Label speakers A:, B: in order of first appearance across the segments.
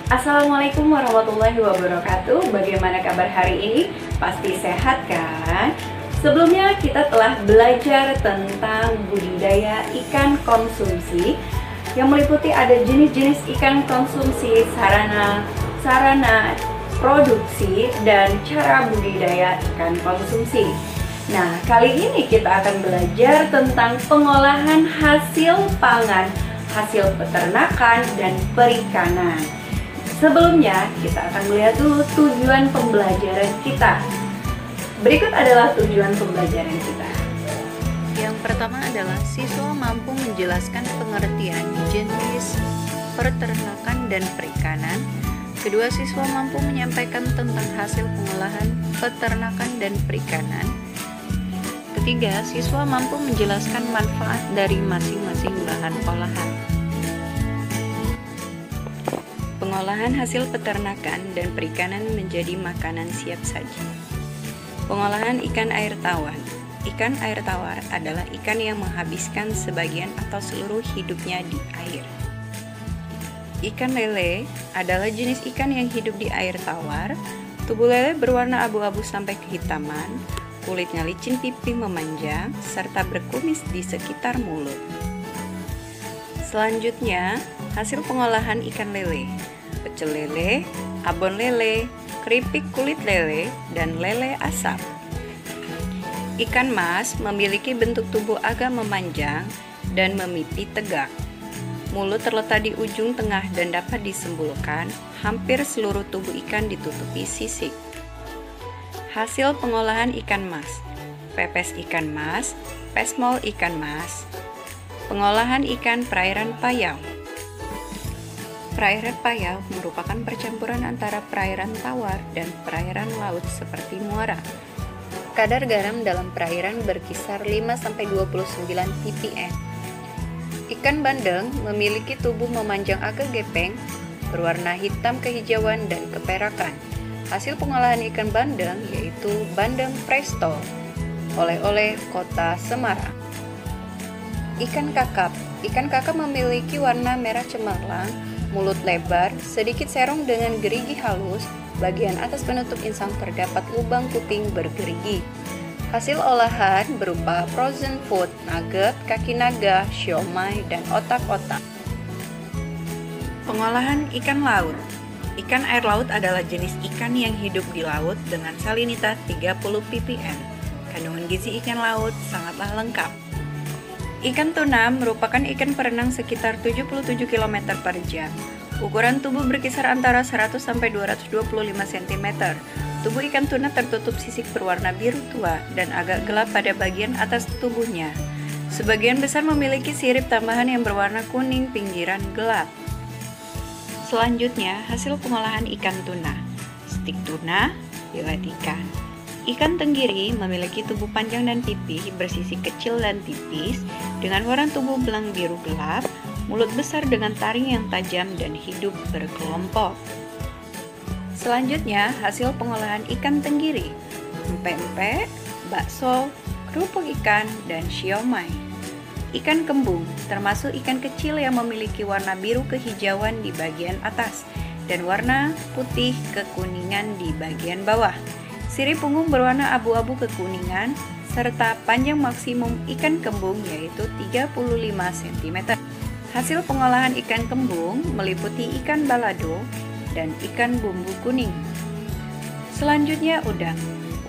A: Assalamualaikum warahmatullahi wabarakatuh. Bagaimana kabar hari ini? Pasti sehat kan? Sebelumnya kita telah belajar tentang budidaya ikan konsumsi yang meliputi ada jenis-jenis ikan konsumsi, sarana produksi, dan cara budidaya ikan konsumsi. Nah, kali ini kita akan belajar tentang pengolahan hasil pangan, hasil peternakan, dan perikanan. Sebelumnya, kita akan melihat dulu tujuan pembelajaran kita. Berikut adalah tujuan pembelajaran kita.
B: Yang pertama adalah siswa mampu menjelaskan pengertian jenis peternakan dan perikanan. Kedua, siswa mampu menyampaikan tentang hasil pengolahan peternakan dan perikanan. Ketiga, siswa mampu menjelaskan manfaat dari masing-masing bahan olahan. Pengolahan hasil peternakan dan perikanan menjadi makanan siap saji. Pengolahan ikan air tawar. Ikan air tawar adalah ikan yang menghabiskan sebagian atau seluruh hidupnya di air. Ikan lele adalah jenis ikan yang hidup di air tawar. Tubuh lele berwarna abu-abu sampai kehitaman, kulitnya licin pipih memanjang, serta berkumis di sekitar mulut. Selanjutnya, hasil pengolahan ikan lele. Pecel lele, abon lele, keripik kulit lele, dan lele asap. Ikan mas memiliki bentuk tubuh agak memanjang dan memipih tegak. Mulut terletak di ujung tengah dan dapat disembulkan. Hampir seluruh tubuh ikan ditutupi sisik. Hasil pengolahan ikan mas. Pepes ikan mas, pesmol ikan mas. Pengolahan ikan perairan payau. Perairan payau merupakan percampuran antara perairan tawar dan perairan laut seperti muara. Kadar garam dalam perairan berkisar 5-29 ppm. Ikan bandeng memiliki tubuh memanjang agak gepeng, berwarna hitam kehijauan dan keperakan. Hasil pengolahan ikan bandeng yaitu bandeng presto, oleh-oleh Kota Semarang. Ikan kakap. Ikan kakap memiliki warna merah cemerlang, mulut lebar, sedikit serong dengan gerigi halus, bagian atas penutup insang terdapat lubang kuping bergerigi. Hasil olahan berupa frozen food, nugget, kaki naga, siomay, dan otak-otak. Pengolahan ikan laut. Ikan air laut adalah jenis ikan yang hidup di laut dengan salinitas 30 ppm. Kandungan gizi ikan laut sangatlah lengkap. Ikan tuna merupakan ikan perenang sekitar 77 km per jam. Ukuran tubuh berkisar antara 100-225 cm. Tubuh ikan tuna tertutup sisik berwarna biru tua dan agak gelap pada bagian atas tubuhnya. Sebagian besar memiliki sirip tambahan yang berwarna kuning pinggiran gelap. Selanjutnya, hasil pengolahan ikan tuna. Stik tuna, filet ikan. Ikan tenggiri memiliki tubuh panjang dan pipih, bersisi kecil dan tipis, dengan warna tubuh belang biru gelap, mulut besar dengan taring yang tajam dan hidup berkelompok. Selanjutnya, hasil pengolahan ikan tenggiri. Empek-empek, bakso, kerupuk ikan, dan siomay. Ikan kembung termasuk ikan kecil yang memiliki warna biru kehijauan di bagian atas dan warna putih kekuningan di bagian bawah. Sirip punggung berwarna abu-abu kekuningan, serta panjang maksimum ikan kembung yaitu 35 cm. Hasil pengolahan ikan kembung meliputi ikan balado dan ikan bumbu kuning. Selanjutnya udang.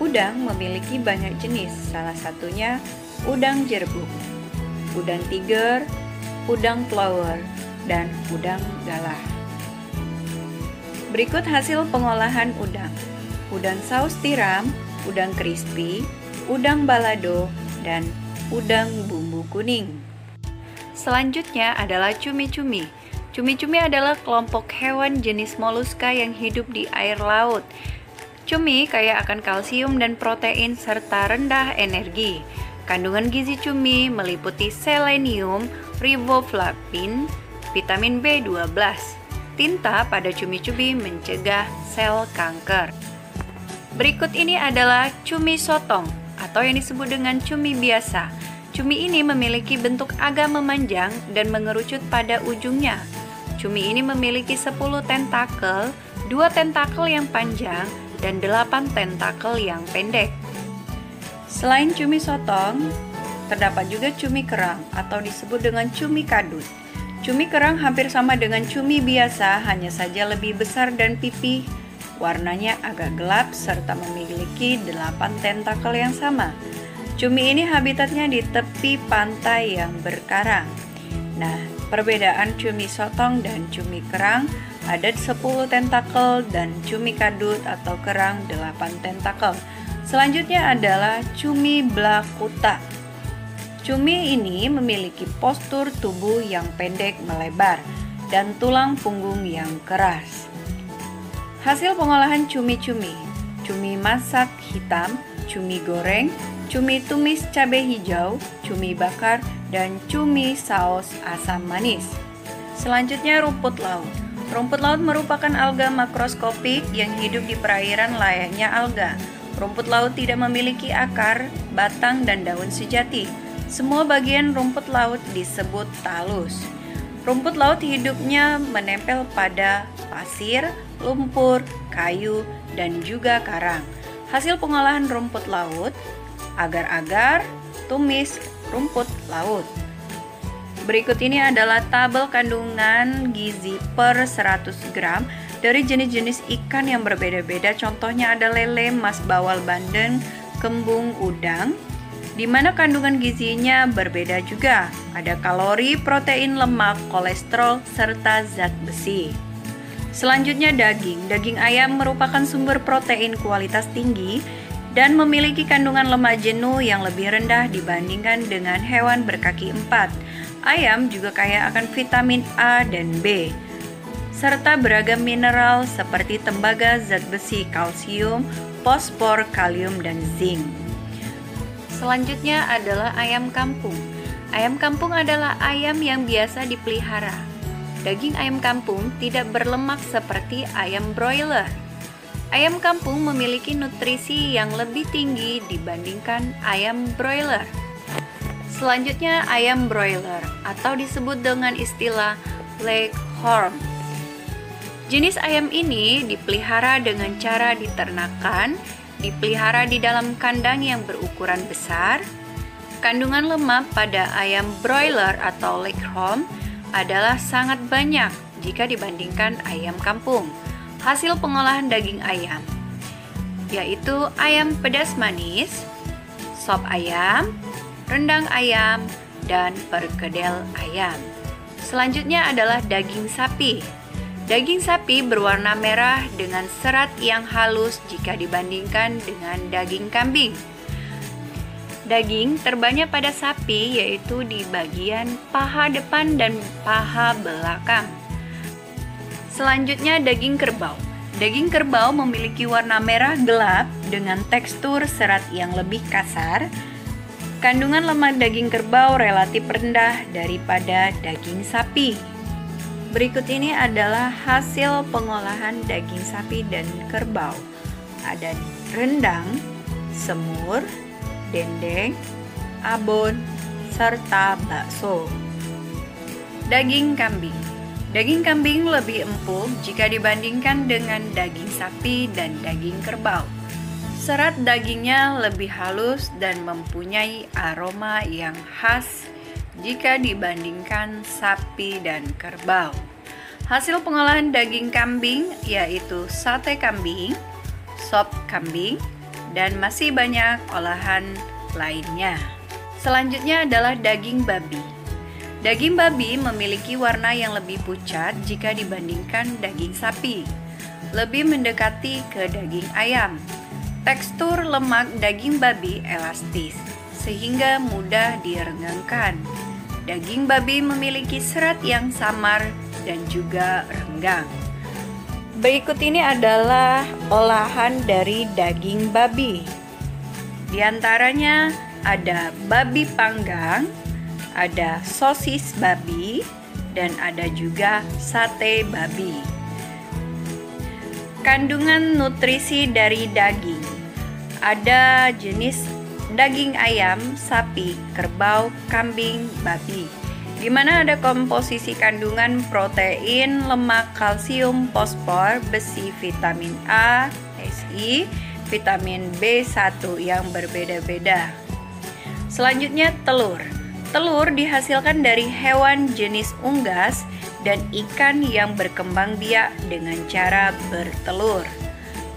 B: Udang memiliki banyak jenis, salah satunya udang jerbuk, udang tiger, udang flower, dan udang galah. Berikut hasil pengolahan udang. Udang saus tiram, udang crispy, udang balado, dan udang bumbu kuning. Selanjutnya adalah cumi-cumi. Cumi-cumi adalah kelompok hewan jenis moluska yang hidup di air laut. Cumi kaya akan kalsium dan protein serta rendah energi. Kandungan gizi cumi meliputi selenium, riboflavin, vitamin B12. Tinta pada cumi-cumi mencegah sel kanker. Berikut ini adalah cumi sotong atau yang disebut dengan cumi biasa. Cumi ini memiliki bentuk agak memanjang dan mengerucut pada ujungnya. Cumi ini memiliki 10 tentakel, 2 tentakel yang panjang, dan 8 tentakel yang pendek. Selain cumi sotong, terdapat juga cumi kerang atau disebut dengan cumi kadut. Cumi kerang hampir sama dengan cumi biasa, hanya saja lebih besar dan pipih. Warnanya agak gelap serta memiliki 8 tentakel yang sama. Cumi ini habitatnya di tepi pantai yang berkarang. Nah, perbedaan cumi sotong dan cumi kerang ada 10 tentakel dan cumi kadut atau kerang 8 tentakel. Selanjutnya adalah cumi blakuta. Cumi ini memiliki postur tubuh yang pendek melebar dan tulang punggung yang keras. Hasil pengolahan cumi-cumi: cumi masak hitam, cumi goreng, cumi tumis cabai hijau, cumi bakar, dan cumi saus asam manis. Selanjutnya rumput laut. Rumput laut merupakan alga makroskopik yang hidup di perairan layaknya alga. Rumput laut tidak memiliki akar, batang, dan daun sejati. Semua bagian rumput laut disebut talus. Rumput laut hidupnya menempel pada pasir, lumpur, kayu, dan juga karang. Hasil pengolahan rumput laut: agar-agar, tumis, rumput laut. Berikut ini adalah tabel kandungan gizi per 100 gram dari jenis-jenis ikan yang berbeda-beda. Contohnya ada lele, mas bawal bandeng, kembung, udang, di mana kandungan gizinya berbeda juga. Ada kalori, protein, lemak, kolesterol, serta zat besi. Selanjutnya daging. Daging ayam merupakan sumber protein kualitas tinggi dan memiliki kandungan lemak jenuh yang lebih rendah dibandingkan dengan hewan berkaki 4. Ayam juga kaya akan vitamin A dan B, serta beragam mineral seperti tembaga, zat besi, kalsium, fosfor, kalium, dan zinc. Selanjutnya adalah ayam kampung. Ayam kampung adalah ayam yang biasa dipelihara. Daging ayam kampung tidak berlemak seperti ayam broiler. Ayam kampung memiliki nutrisi yang lebih tinggi dibandingkan ayam broiler. Selanjutnya ayam broiler atau disebut dengan istilah leghorn. Jenis ayam ini dipelihara dengan cara diternakan, dipelihara di dalam kandang yang berukuran besar. Kandungan lemak pada ayam broiler atau leghorn adalah sangat banyak jika dibandingkan ayam kampung. Hasil pengolahan daging ayam yaitu ayam pedas manis, sop ayam, rendang ayam, dan perkedel ayam. Selanjutnya adalah daging sapi. Daging sapi berwarna merah dengan serat yang halus jika dibandingkan dengan daging kambing. Daging terbanyak pada sapi yaitu di bagian paha depan dan paha belakang. Selanjutnya daging kerbau. Daging kerbau memiliki warna merah gelap dengan tekstur serat yang lebih kasar. Kandungan lemak daging kerbau relatif rendah daripada daging sapi. Berikut ini adalah hasil pengolahan daging sapi dan kerbau. Ada rendang, semur, dendeng, abon, serta bakso. Daging kambing. Daging kambing lebih empuk jika dibandingkan dengan daging sapi dan daging kerbau. Serat dagingnya lebih halus dan mempunyai aroma yang khas jika dibandingkan sapi dan kerbau. Hasil pengolahan daging kambing yaitu sate kambing, sop kambing, dan masih banyak olahan lainnya. Selanjutnya adalah daging babi. Daging babi memiliki warna yang lebih pucat jika dibandingkan daging sapi, lebih mendekati ke daging ayam. Tekstur lemak daging babi elastis, sehingga mudah direnggangkan. Daging babi memiliki serat yang samar dan juga renggang. Berikut ini adalah olahan dari daging babi. Di antaranya ada babi panggang, ada sosis babi, dan ada juga sate babi. Kandungan nutrisi dari daging. Ada jenis daging ayam, sapi, kerbau, kambing, babi, di mana ada komposisi kandungan protein, lemak, kalsium, fosfor, besi, vitamin A, Si, vitamin B1 yang berbeda-beda. Selanjutnya telur. Telur dihasilkan dari hewan jenis unggas dan ikan yang berkembang biak dengan cara bertelur.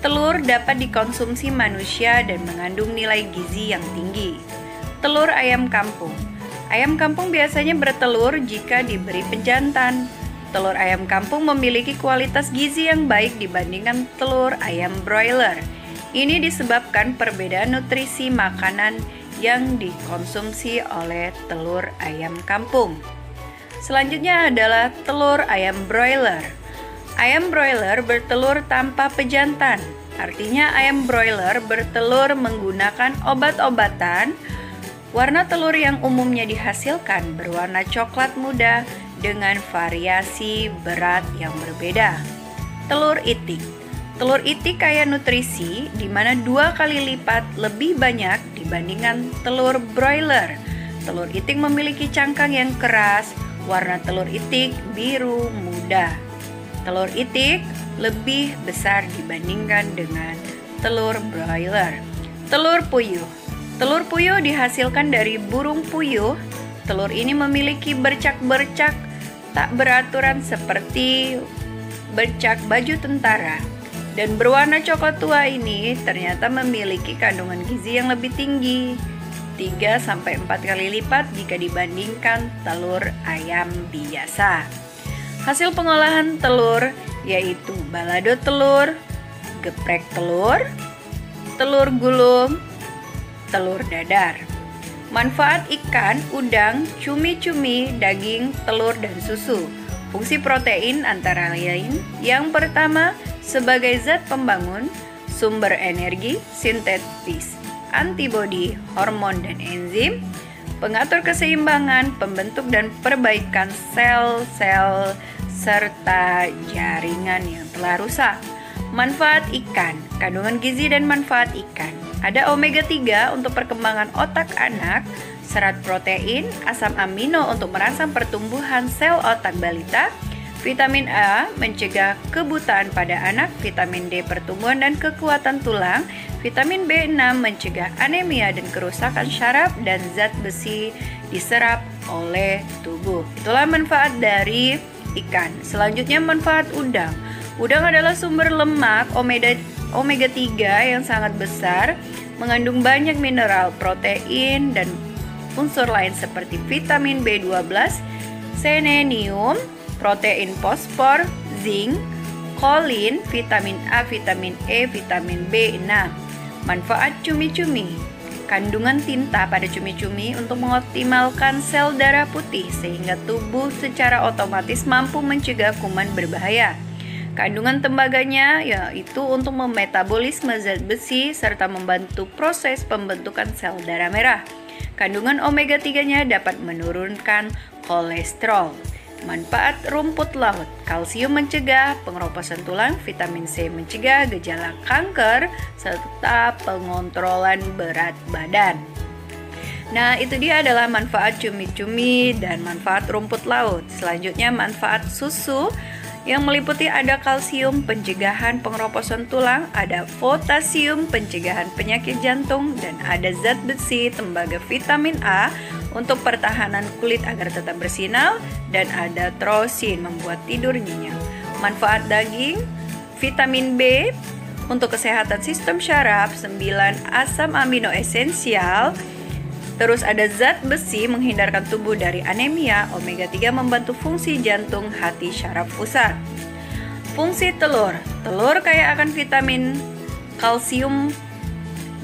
B: Telur dapat dikonsumsi manusia dan mengandung nilai gizi yang tinggi. Telur ayam kampung. Ayam kampung biasanya bertelur jika diberi penjantan. Telur ayam kampung memiliki kualitas gizi yang baik dibandingkan telur ayam broiler. Ini disebabkan perbedaan nutrisi makanan yang dikonsumsi oleh telur ayam kampung. Selanjutnya adalah telur ayam broiler. Ayam broiler bertelur tanpa pejantan. Artinya ayam broiler bertelur menggunakan obat-obatan. Warna telur yang umumnya dihasilkan berwarna coklat muda dengan variasi berat yang berbeda. Telur itik. Telur itik kaya nutrisi di mana 2 kali lipat lebih banyak dibandingkan telur broiler. Telur itik memiliki cangkang yang keras, warna telur itik biru muda. Telur itik lebih besar dibandingkan dengan telur broiler. Telur puyuh. Telur puyuh dihasilkan dari burung puyuh. Telur ini memiliki bercak-bercak tak beraturan seperti bercak baju tentara. Dan berwarna coklat tua ini ternyata memiliki kandungan gizi yang lebih tinggi, 3-4 kali lipat jika dibandingkan telur ayam biasa. Hasil pengolahan telur yaitu balado telur, geprek telur, telur gulung, telur dadar. Manfaat ikan, udang, cumi-cumi, daging, telur, dan susu. Fungsi protein antara lain yang pertama sebagai zat pembangun, sumber energi, sintetis, antibodi, hormon, dan enzim, pengatur keseimbangan, pembentuk dan perbaikan sel-sel, serta jaringan yang telah rusak. Manfaat ikan, kandungan gizi dan manfaat ikan. Ada omega 3 untuk perkembangan otak anak, serat protein, asam amino untuk merangsang pertumbuhan sel otak balita, vitamin A mencegah kebutaan pada anak, vitamin D pertumbuhan dan kekuatan tulang, vitamin B6 mencegah anemia dan kerusakan syaraf, dan zat besi diserap oleh tubuh. Itulah manfaat dari ikan. Selanjutnya manfaat udang. Udang adalah sumber lemak omega 3 yang sangat besar, mengandung banyak mineral, protein, dan unsur lain seperti vitamin B12, selenium, protein fosfor, zinc, kolin, vitamin A, vitamin E, vitamin B6. Manfaat cumi-cumi. Kandungan tinta pada cumi-cumi untuk mengoptimalkan sel darah putih sehingga tubuh secara otomatis mampu mencegah kuman berbahaya. Kandungan tembaganya yaitu untuk memetabolisme zat besi serta membantu proses pembentukan sel darah merah. Kandungan omega 3-nya dapat menurunkan kolesterol. Manfaat rumput laut. Kalsium mencegah pengeroposan tulang, vitamin C mencegah gejala kanker, serta pengontrolan berat badan. Nah, itu dia adalah manfaat cumi-cumi dan manfaat rumput laut. Selanjutnya manfaat susu yang meliputi ada kalsium pencegahan pengeroposan tulang, ada potasium pencegahan penyakit jantung, dan ada zat besi tembaga vitamin A untuk pertahanan kulit agar tetap bersinar, dan ada trosin membuat tidur nyenyak. Manfaat daging, vitamin B untuk kesehatan sistem syaraf, 9 asam amino esensial. Terus ada zat besi menghindarkan tubuh dari anemia, omega 3 membantu fungsi jantung, hati, syaraf pusat. Fungsi telur. Telur kaya akan vitamin, kalsium,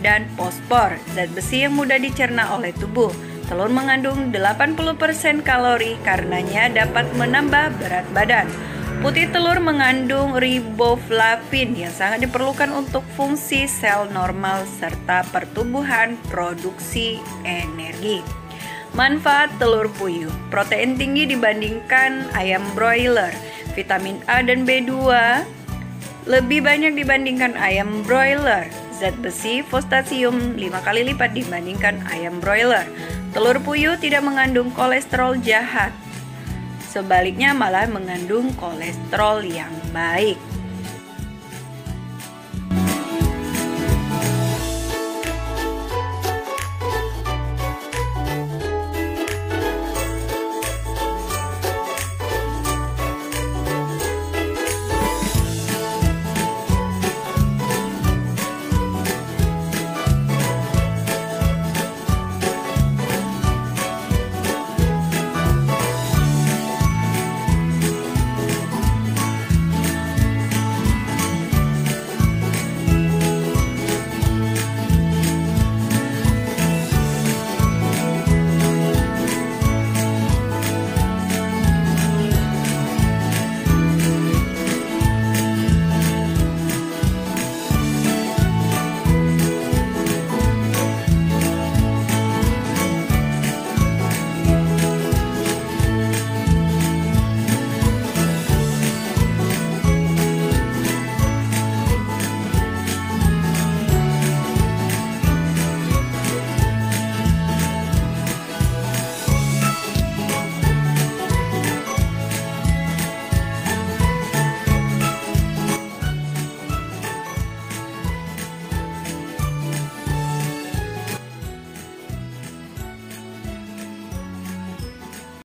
B: dan fosfor, zat besi yang mudah dicerna oleh tubuh. Telur mengandung 80% kalori, karenanya dapat menambah berat badan. Putih telur mengandung riboflavin yang sangat diperlukan untuk fungsi sel normal serta pertumbuhan produksi energi. Manfaat telur puyuh. Protein tinggi dibandingkan ayam broiler. Vitamin A dan B2 lebih banyak dibandingkan ayam broiler. zat besi, fosfasium 5 kali lipat dibandingkan ayam broiler. Telur puyuh tidak mengandung kolesterol jahat. Sebaliknya malah mengandung kolesterol yang baik.